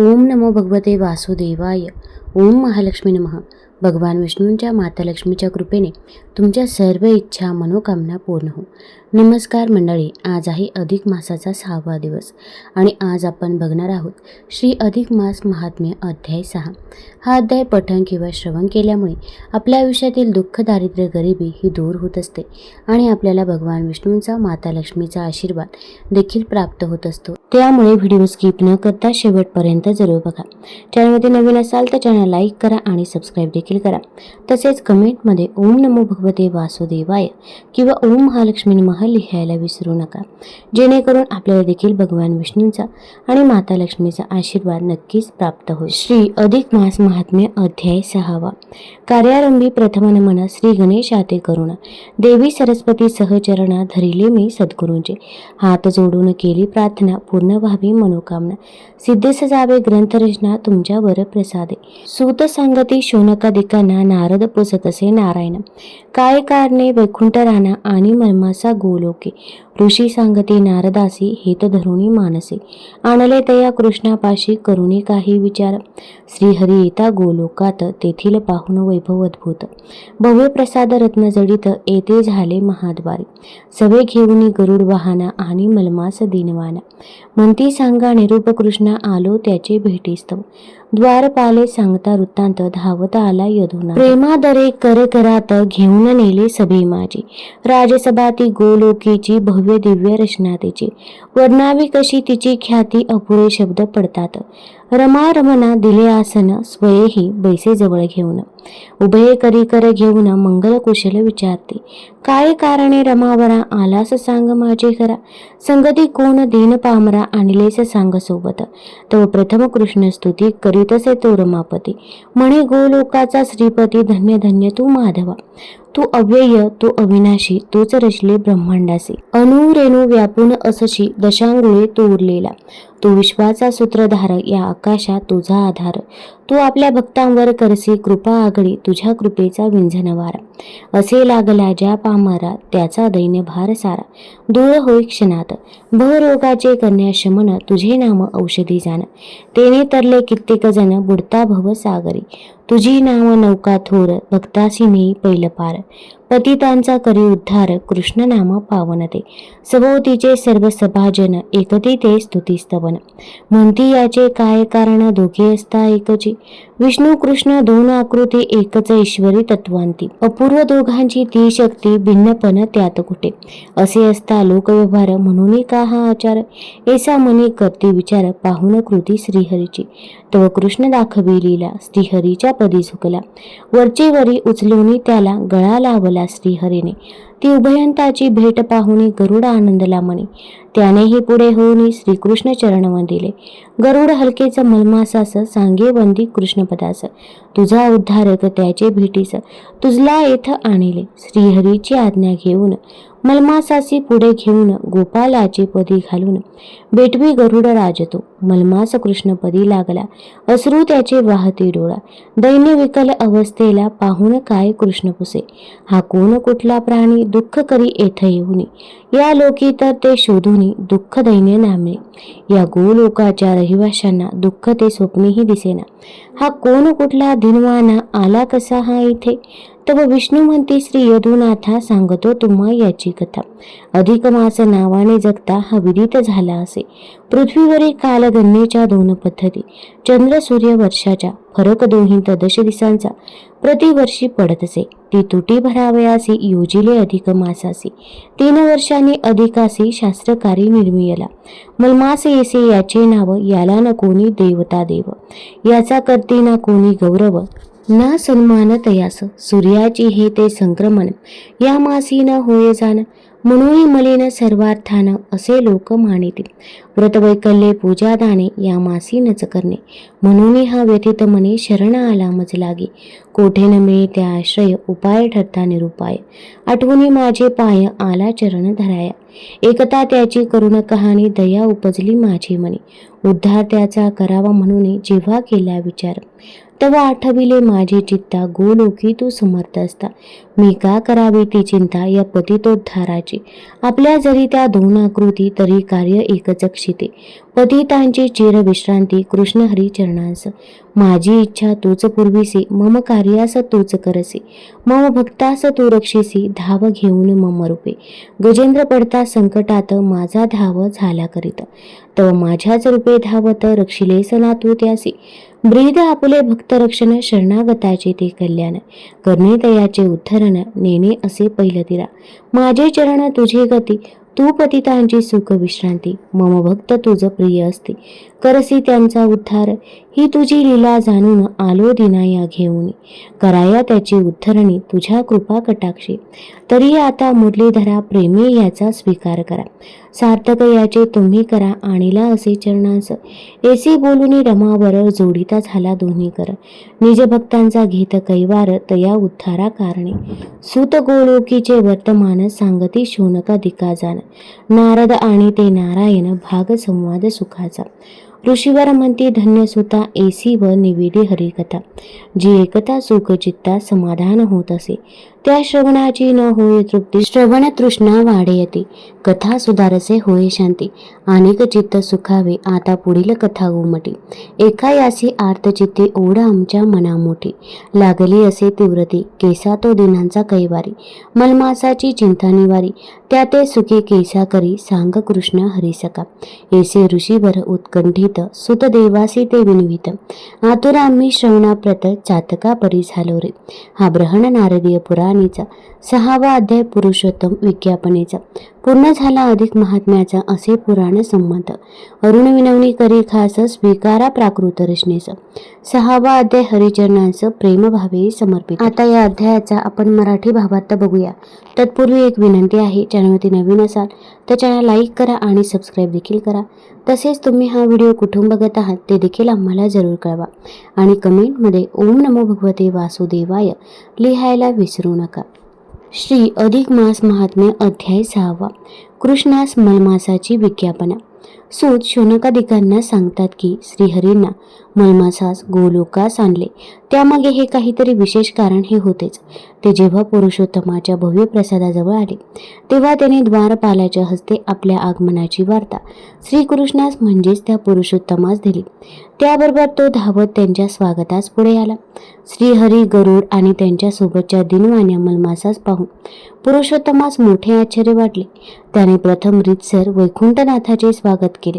ओम नमो भगवते वासुदेवाय. ओम महालक्ष्मी नमः. भगवान विष्णूंच्या माता लक्ष्मीच्या कृपेने तुमच्या सर्व इच्छा मनोकामना पूर्ण हो. नमस्कार मंडळी, आज आहे अधिक मासाचा 6वा दिवस आणि आज आपण बघणार आहोत श्री अधिक मास महात्म्य अध्याय 6. हा अध्याय पठण किंवा श्रवण केल्यामुळे आपल्या आयुष्यातील दुःख, दारिद्र्य, गरिबी ही दूर होत असते आणि आपल्याला भगवान विष्णूंचा, माता लक्ष्मीचा आशीर्वाद देखील प्राप्त होत असतो. त्यामुळे व्हिडिओ स्किप न करता शेवटपर्यंत जरूर बघा. चॅनलमध्ये नवीन असाल तर चॅनल लाईक करा आणि सबस्क्राईब देखील करा. तसेच कमेंटमध्ये ओम नमो भगवते वासुदेवाय किंवा ओम महालक्ष्मी नमः लिहायला विसरू नका, जेणेकरून आपल्याला देखील भगवान विष्णूंचा आणि माता लक्ष्मीचा आशीर्वाद नक्कीच प्राप्त होईल. श्री अधिक मास महात्म्य अध्याय 6. कार्यारंभी प्रथम नमन श्री गणेशाते करुणा देवी सरस्वती सहचरणा धरिले मी सद्गुरूंचे. हात जोडून केली प्रार्थना पूर्ण व्हावी मनोकामना सिद्धेस जावे ग्रंथरचना तुमच्यावर प्रसादे. सूत सांगती शौनकादिकांना नारद पुसतसे नारायण काय कारणे वैकुंठ राणा आणि मर्मासा गोलोके. ऋषी सांगती नारदासी हेत धरुणी मानसे आणले तया कृष्णापाशी करुणी काही विचार. श्रीहरी येता गोलोकात तेथील पाहुन वैभव अद्भुत भव्य प्रसाद रत्न जडित येथे झाले महाद्वारी. सवे घेऊनी गरुड वाहना आणि मलमास दिनवाना म्हणती सांगा निरूप कृष्णा आलो त्याचे भेटीस्तव. द्वारपाले सांगता वृत्तांत धावत आला यदुना प्रेमादरे कर करात घेऊन नेले सभे माझी. राजसभा ती गोलोकीची भव्य दिव्य रचना तिची वर्णावी कशी तिची ख्याती अपुरे शब्द पडतात. रमा रमना दिले आसन स्वयेही बैसे जवळ घेऊन उभये करी कर घेऊन मंगल कुशल विचारते. काय कारणे रमावरा आलास सांग माझे खरा. संगती कोण दीन पामरा आणलेस सांग सोबत. तव प्रथम कृष्ण स्तुती करीतसे तो रमापती म्हणे गोलोकाचा श्रीपती धन्य धन्य तू माधवा. तू अव्यय तू अविनाशी तूच रचले ब्रह्मांडासी. अणु रेणू व्यापून असशी दशांगुळे तू उरलेला. तू विश्वाचा सूत्रधार या आकाशात तुझा आधार. तू आपल्या भक्तांवर करसी कृपा आघडी तुझ्या कृपेचा विंझनवारा. असे लागला ज्या पामरा त्याचा दैन्य भार सारा. दूर होई क्षणात भवरोगाचे कन्या शमन तुझे नाम औषधी जाण. तेने तरले कित्येक जण बुडता भव सागरी. तुझी नाम नौका थोर भक्तासी नेई पैल पार. पतितांचा करी उद्धार कृष्ण नाम पावन ते. सभोवतीचे सर्व सभाजन एकती ते स्तुतीस्तवन. म्हणती याचे काय कारण दोघे असता एकची. विष्णू कृष्ण दोन आकृती एकच ईश्वरी तत्वांती. अपूर्व दोघांची ती शक्ती भिन्नपण त्यात कुठे. असे असता लोकव्यवहार म्हणून का हा आचार. ऐसा मनी करती विचार पाहुन कृती श्रीहरीची. तव कृष्ण दाखवी लीला श्रीहरीच्या पदी झुकला. वरचे वरी उचलून त्याला गळा लावला श्रीहरीने. ती उभयंताची भेट पाहुनी गरुड आनंदला म्हणे. त्यानेही पुढे होऊन श्रीकृष्ण चरण वंदिले. गरुड हलकेच मलमासास सांगे वंदी कृष्णपदास. तुझा उद्धारक त्याचे भेटीस तुझला येथ आणले. श्रीहरीची आज्ञा घेऊन मलमासासी पुढे घेऊन गोपालाचे पदी घालून बेटवी गरुड राजतो. मलमास कृष्णपदी लागला अश्रू त्याचे वाहती डोळा. दैन्य विकल अवस्थेला पाहून काय कृष्ण पुसे. हा कोण कुठला प्राणी दुःख करी येथ येऊनी. या लोकी तर ते शोधूनी दुःख दैन्य नामे. या गोलोकाच्या रहिवाशांना दुःख ते स्वप्नेही दिसेना. हा कोण कुठला दिनवाना आला कसा हा इथे. तव विष्णू म्हणती श्री यदुनाथा सांगतो तुम्हा याची कथा. अधिक मास नावाने जगता हा विदित झाला असे. पृथ्वीवरील कालगणनेच्या 2 पद्धती. चंद्र सूर्य वर्षाच्या फरक दोन्हीत दश दिवसांचा प्रतिवर्षी पडत असे. ती तुटी भरावयासी योजिले अधिक मासासी. 3 वर्षांनी अधिकासी शास्त्रकारी निर्मियला. मलमास येसे याचे नाव. याला न कोणी देवता देव. याचा करती ना कोणी गौरव ना सन्मान तयास. सूर्याची हे ते संक्रमण या मासी न होय जाण. म्हणून मलिन सर्वार्थान असे लोक मानिते. व्रतवैकल्ये पूजा दाने या मासी नच करणे. म्हणून हा व्यथित मने शरण आला मज लागे. कोठे न मिळे त्या आश्रय उपाय ठरता निरुपाय. आठवणी माझे पाय आला चरण धराया. एकता त्याची करुण कहाणी दया उपजली माझे मने. उद्धार त्याचा करावा म्हणून जेव्हा केला विचार. तेव्हा आठविले माझे चित्ता गोलोकी तू समर्थ असता. मी का करावी ती चिंता या पतितोद्धाराची. आपल्या जरी त्या 2 आकृती तरी कार्य एकच क्षिते. पतितांची चिरविश्रांती कृष्ण हरी चरणांस. माझी इच्छा तूच पूर्वीसी, मम कार्यास तूच करसी. मम भक्तास तू रक्षिसी, धाव घेऊन मम रूपे. गजेंद्र पडता संकटात, माझा धाव झाला करीत. तव माझ्याच रूपे धावत, रक्षिलेस ना तू त्यासी. ब्रीद आपुले भक्त रक्षण, शरणागताचे ते कल्याण. करणे तयाचे उद्धरण, नेणे असे पैलतीरा. माझे चरण तुझे गती, तू पतितांची सुख विश्रांती. मम भक्त तुझ प्रिय असते, करसी त्यांचा उद्धार. ही तुझी लीला जाणून आलो दिनाया घेऊन. कराया त्याची उद्धरणी, तुझ्या कृपा कटाक्षी. तरी आता मुरलीधरा, प्रेमी याचा स्वीकार करा. सार्थक याचे तुम्ही करा, आणीला असे चरणांस. एसी बोलूनी रमावर, जोडिता झाला दोन्ही कर. निज भक्तांचा घेत कैवार, तया उद्धारा कारणे. सुत गोलोकीचे वर्तमान, सांगती शोनका दिका जाण. नारद आणि ते नारायण, भाग संवाद सुखाचा. ऋषीवर म्हणती धन्य सुता, एसी व निवेदी हरिकथा. जी एकता सुख चित्ता, समाधान होत असे. त्या श्रवणाची न होय तृप्ती, श्रवण तृष्णा वाढेयती. कथा सुधारसे होय शांती, अनेक चित्त सुखावे. आता पुढील कथा उमटी. एका यासी आर्तचित्ते, ओढ आमच्या मना मोठी. लागली असे तीव्रती, केसा तो दिनांचा कैवारी. मलमासाची चिंता निवारी, त्या ते सुखे केसा करी. सांग कृष्ण हरिसका, एसे ऋषीवर उत्कंठित. सुत देवासी ते विनवित, आतुर आम्ही श्रवणाप्रत. चातका परी झालो रे. हा ब्रहण नारदीय पुराणीचा 6वा अध्याय पुरुषोत्तम विज्ञापनेचा. पूर्ण झाला अधिक महात्म्याचा, असे पुराण संमत. अरुण विनवणी करी खास, स्वीकारा प्राकृत रचनेस. 6वा अध्याय हरिचरणांस प्रेमभावे समर्पित. आता या अध्यायाचा आपण मराठी भावार्थ बघूया. तत्पूर्वी एक विनंती आहे, चॅनलवरती नवीन असाल तर चॅनल लाईक करा आणि सबस्क्राईब देखील करा. तसेच तुम्ही हा व्हिडिओ कुठून बघत आहात ते देखील आम्हाला जरूर कळवा. आणि कमेंटमध्ये ओम नमो भगवते वासुदेवाय लिहायला विसरू नका. श्री अधिक मास महात्म्य अध्याय 6वा. कृष्णास मलमासाची विज्ञापना. सूत शौनकादिकांना सांगतात की श्रीहरींना मलमासास गोलोकास आणले, त्यामागे हे काहीतरी विशेष कारण हे होतेच. ते जेव्हा पुरुषोत्तमाच्या भव्य प्रसादाजवळ आले तेव्हा त्याने द्वारपालाच्या हस्ते आपल्या आगमनाची वार्ता श्रीकृष्णास म्हणजेच त्या पुरुषोत्तमास दिली. त्याबरोबर तो धावत त्यांच्या स्वागतास पुढे आला. श्रीहरी, गरुड आणि त्यांच्या सोबतच्या दिनवान्या मलमासास पाहून पुरुषोत्तमास मोठे आश्चर्य वाटले. त्याने प्रथम रीतसर वैकुंठनाथाचे स्वागत केले.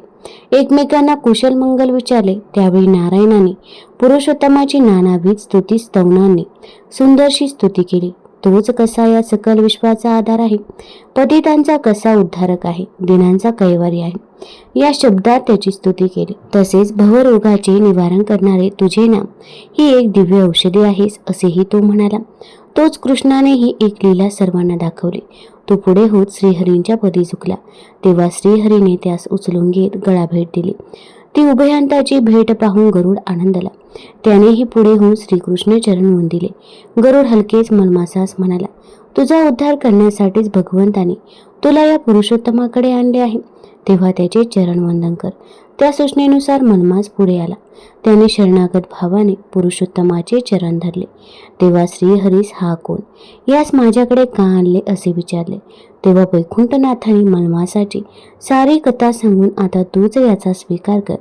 एकमेकांना कुशल मंगल विचारले. त्यावेळी नारायणाने पुरुषोत्तमाची नानाविध स्तुती स्तवनांनी सुंदरशी स्तुती केली. तोच कसा या सकल विश्वाचा आधार आहे, पतितांचा कसा उद्धारक आहे, दिनांचा कैवारी आहे, या शब्दात त्याची स्तुती केली. तसेच भवरोगाचे निवारण करणारे तुझे नाम ही एक दिव्य औषधी आहेस, असेही तो म्हणाला. तोच कृष्णानेही एक लीला सर्वांना दाखवली. तो पुढे होत श्रीहरींच्या पदी झुकला. तेव्हा श्रीहरीने त्यास उचलून घेत गळाभेट दिली. ती उभयांताची भेट पाहून गरुड आनंदला. त्यानेही पुढे होऊन श्रीकृष्ण चरण वंदिले. गरुड हलकेच मलमासास म्हणाला, तुझा उद्धार करण्यासाठीच भगवंताने तुला या पुरुषोत्तमाकडे आणले आहे, तेव्हा त्याचे चरणवंदन कर. त्या सूचनेनुसार मलमास पुढे आला. त्याने शरणागत भावाने पुरुषोत्तमाचे चरण धरले. तेव्हा श्रीहरीस हा कोण, यास माझ्याकडे का आणले असे विचारले. तेव्हा वैकुंठनाथाने मलमासाची सारी कथा सांगून आता तूच याचा स्वीकार कर,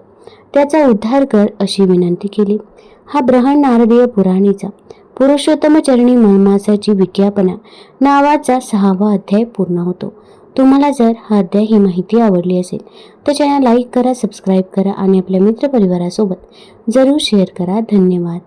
त्याचा उद्धार कर अशी विनंती केली. हा ब्रहण नारदीय पुराणीचा पुरुषोत्तम चरणी मलमासाची विज्ञापना नावाचा 6वा अध्याय पूर्ण होतो. तुम्हाला जर हा अध्याय ही माहिती आवडली असेल तर चॅनल लाईक करा, सबस्क्राईब करा आणि आपल्या मित्रपरिवारासोबत जरूर शेअर करा. धन्यवाद.